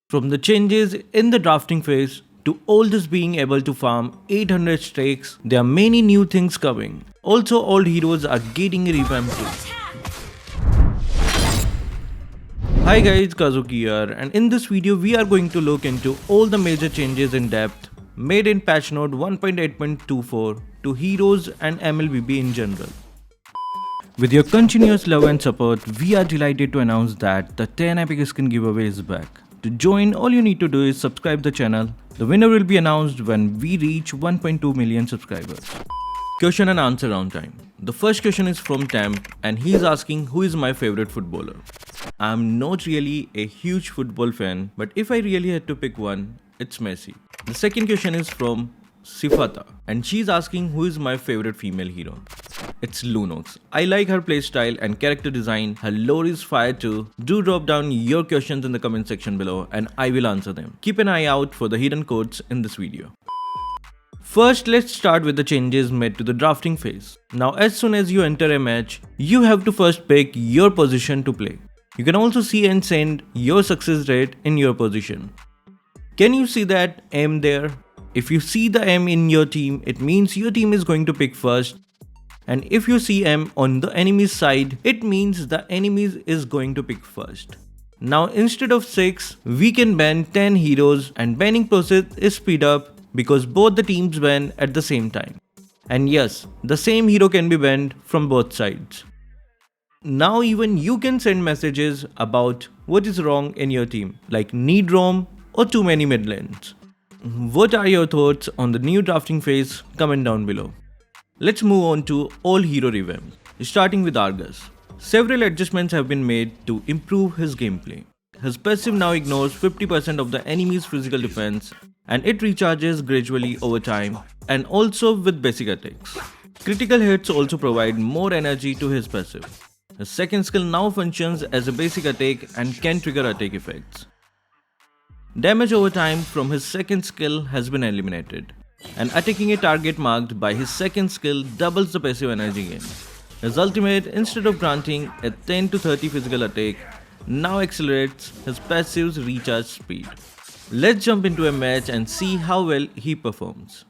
From the changes in the drafting phase to Aldous being able to farm 800 stakes, there are many new things coming. Also, old heroes are getting revamped too. Hi guys, Kazuki here, and in this video we are going to look into all the major changes in depth made in patch note 1.8.24 to heroes and mlbb in general. With your continuous love and support, we are delighted to announce that the 10 epic skin giveaway is back. To join, all you need to do is subscribe the channel. The winner will be announced when we reach 1.2 million subscribers. Question and answer round time. The first question is from Temp and he is asking who is my favorite footballer. I am not really a huge football fan, but if I really had to pick one, it's Messi. The second question is from Sifata and she's asking who is my favorite female hero. It's Lunox. I like her playstyle and character design. Her lore is fire too. Do drop down your questions in the comment section below and I will answer them. Keep an eye out for the hidden codes in this video. First, let's start with the changes made to the drafting phase. Now, as soon as you enter a match, you have to first pick your position to play. You can also see and send your success rate in your position. Can you see that M there? If you see the M in your team, it means your team is going to pick first. And if you see M on the enemy's side, it means the enemy is going to pick first. Now instead of 6, we can ban 10 heroes and banning process is speed up because both the teams ban at the same time. And yes, the same hero can be banned from both sides. Now even you can send messages about what is wrong in your team, like need roam or too many mid lanes. What are your thoughts on the new drafting phase? Comment down below. Let's move on to all hero revamp, starting with Argus. Several adjustments have been made to improve his gameplay. His passive now ignores 50% of the enemy's physical defense and it recharges gradually over time and also with basic attacks. Critical hits also provide more energy to his passive. His second skill now functions as a basic attack and can trigger attack effects. Damage over time from his second skill has been eliminated. And attacking a target marked by his second skill doubles the passive energy gain. His ultimate, instead of granting a 10 to 30 physical attack, now accelerates his passive's recharge speed. Let's jump into a match and see how well he performs.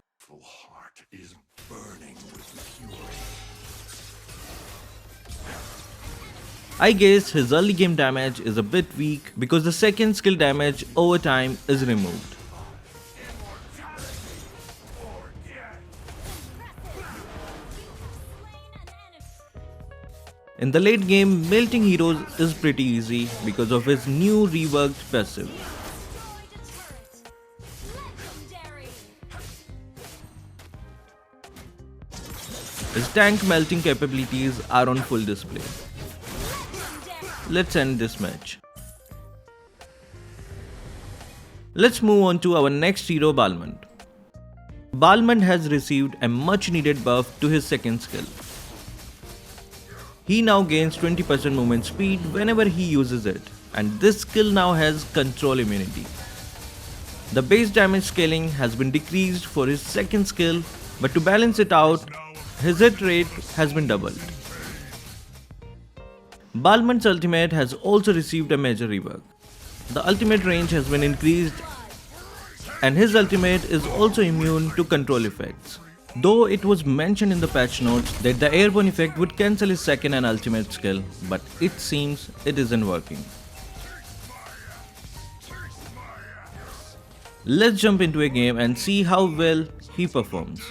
I guess his early game damage is a bit weak because the second skill damage over time is removed. In the late game, melting heroes is pretty easy because of his new reworked passive. His tank melting capabilities are on full display. Let's end this match. Let's move on to our next hero, Balmond. Balmond has received a much needed buff to his second skill. He now gains 20% movement speed whenever he uses it, and this skill now has control immunity. The base damage scaling has been decreased for his second skill, but to balance it out, his hit rate has been doubled. Balmond's ultimate has also received a major rework. The ultimate range has been increased, and his ultimate is also immune to control effects. Though it was mentioned in the patch notes that the airborne effect would cancel his second and ultimate skill, but it seems it isn't working. Let's jump into a game and see how well he performs.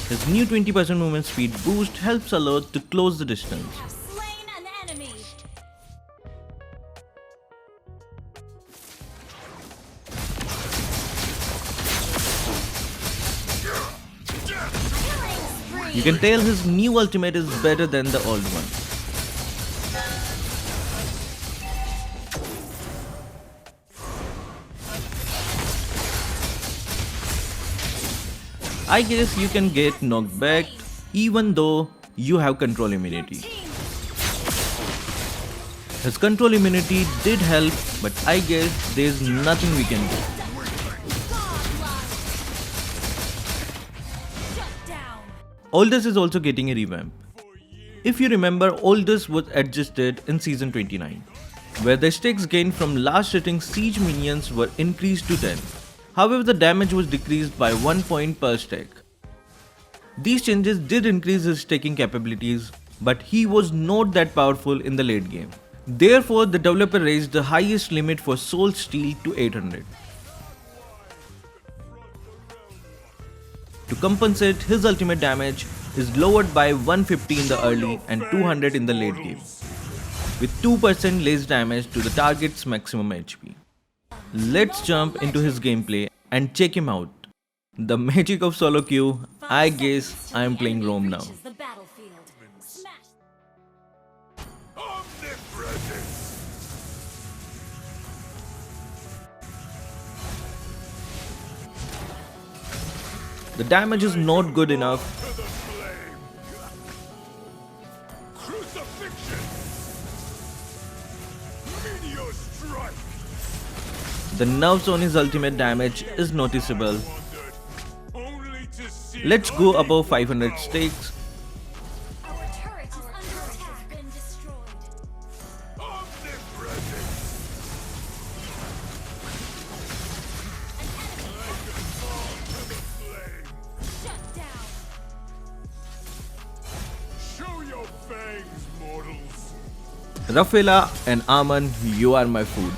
His new 20% movement speed boost helps a lot to close the distance. You can tell his new ultimate is better than the old one. I guess you can get knocked back even though you have control immunity. His control immunity did help, but I guess there's nothing we can do. Aldous is also getting a revamp. If you remember, Aldous was adjusted in season 29, where the stakes gained from last hitting siege minions were increased to 10. However, the damage was decreased by 1 point per stack. These changes did increase his staking capabilities, but he was not that powerful in the late game. Therefore, the developer raised the highest limit for soul steal to 800. To compensate, his ultimate damage is lowered by 150 in the early and 200 in the late game, with 2% less damage to the target's maximum HP. Let's jump into his gameplay and check him out. The magic of solo queue. I guess I am playing Rome now. The damage is not good enough. The nerfs on his ultimate damage is noticeable. Let's go above 500 stakes. Rafaela and Aman, you are my food.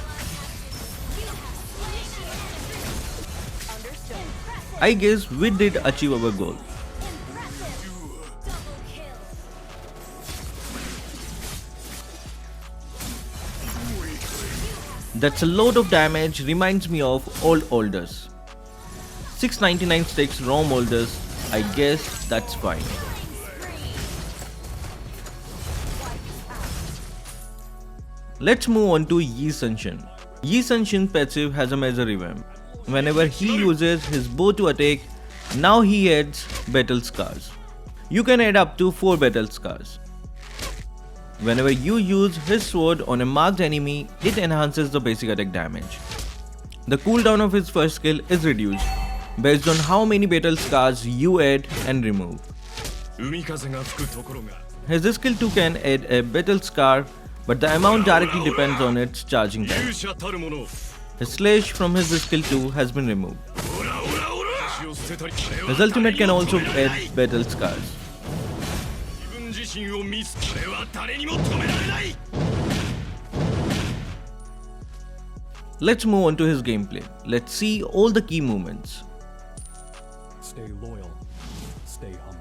I guess we did achieve our goal. That's a lot of damage, reminds me of old Aldous. 699 stakes ROM Aldous, I guess that's fine. Let's move on to Yi Sunshin. Yi Sunshin passive has a major revamp. Whenever he uses his bow to attack, now he adds battle scars. You can add up to 4 battle scars. Whenever you use his sword on a marked enemy, it enhances the basic attack damage. The cooldown of his first skill is reduced based on how many battle scars you add and remove. His skill 2 can add a battle scar, but the amount directly depends on its charging time. His slash from his skill 2 has been removed. His ultimate can also add battle scars. Let's move on to his gameplay. Let's see all the key movements. Stay loyal, stay humble.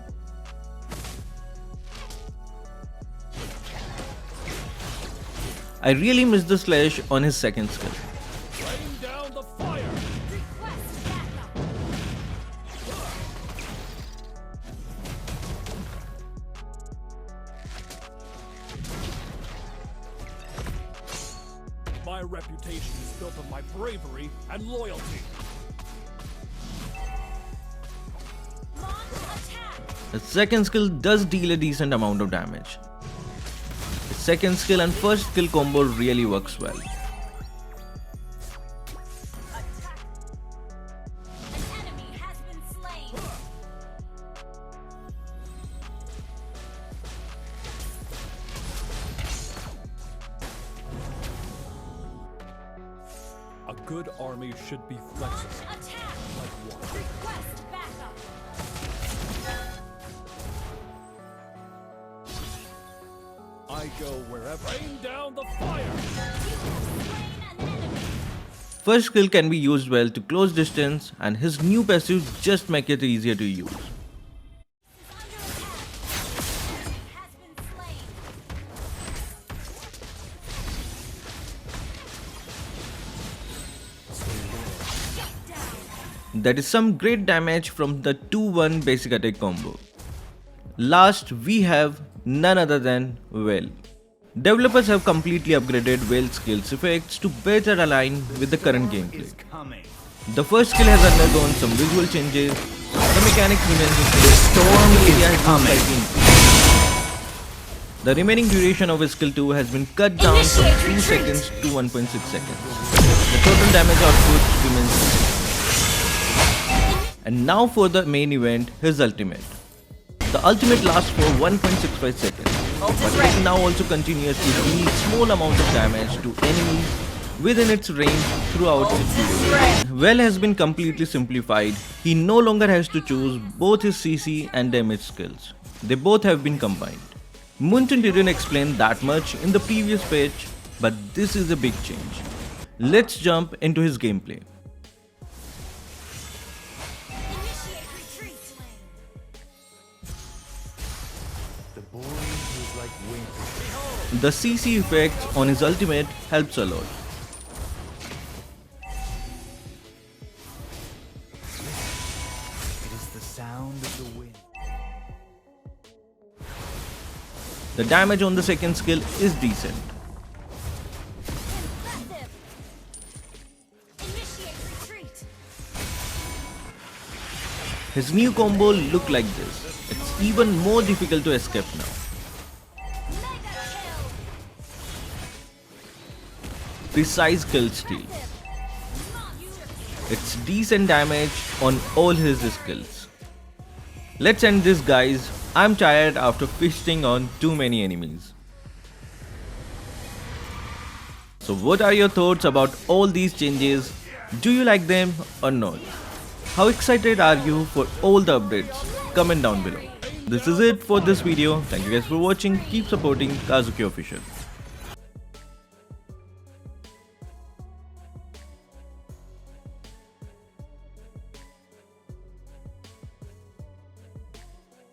I really missed the slash on his second skill. Rain down the fire. Request backup. My reputation is built on my bravery and loyalty. Launch attack. The second skill does deal a decent amount of damage. His second skill and first skill combo really works well. Attack. An enemy has been slain. A good army should be flexible. Attack. Like water. Request backup. I go wherever. Rain down the fire. You have slain an enemy. First skill can be used well to close distance, and his new passive just make it easier to use. Under attack. Enemy has been slain. Shut down. That is some great damage from the 2-1 basic attack combo. Last, we have none other than Well. Developers have completely upgraded Well's skills effects to better align with the current gameplay. The first skill has undergone some visual changes. The mechanics remains the same. Storm area has been slightly increased. The remaining duration of his skill 2 has been cut down from 2 seconds to 1.6 seconds. The total damage output remains the same. And now for the main event, his ultimate. The ultimate lasts for 1.65 seconds, but it now also continuously deals small amounts of damage to enemies within its range throughout its duration. Well has been completely simplified. He no longer has to choose both his CC and damage skills. They both have been combined. Munchen didn't explain that much in the previous patch, but this is a big change. Let's jump into his gameplay. Initiate retreat. The boy is like winter. The CC effects on his ultimate helps a lot. It is the sound of the wind. The damage on the second skill is decent. Impressive. Initiate retreat. His new combo look like this. It's even more difficult to escape now. Mega kill. Precise kill steal. Monster. It's decent damage on all his skills. Let's end this, guys. I'm tired after feasting on too many enemies. So what are your thoughts about all these changes? Do you like them or not? How excited are you for all the updates? Comment down below. This is it for this video. Thank you guys for watching. Keep supporting Kazuki Official.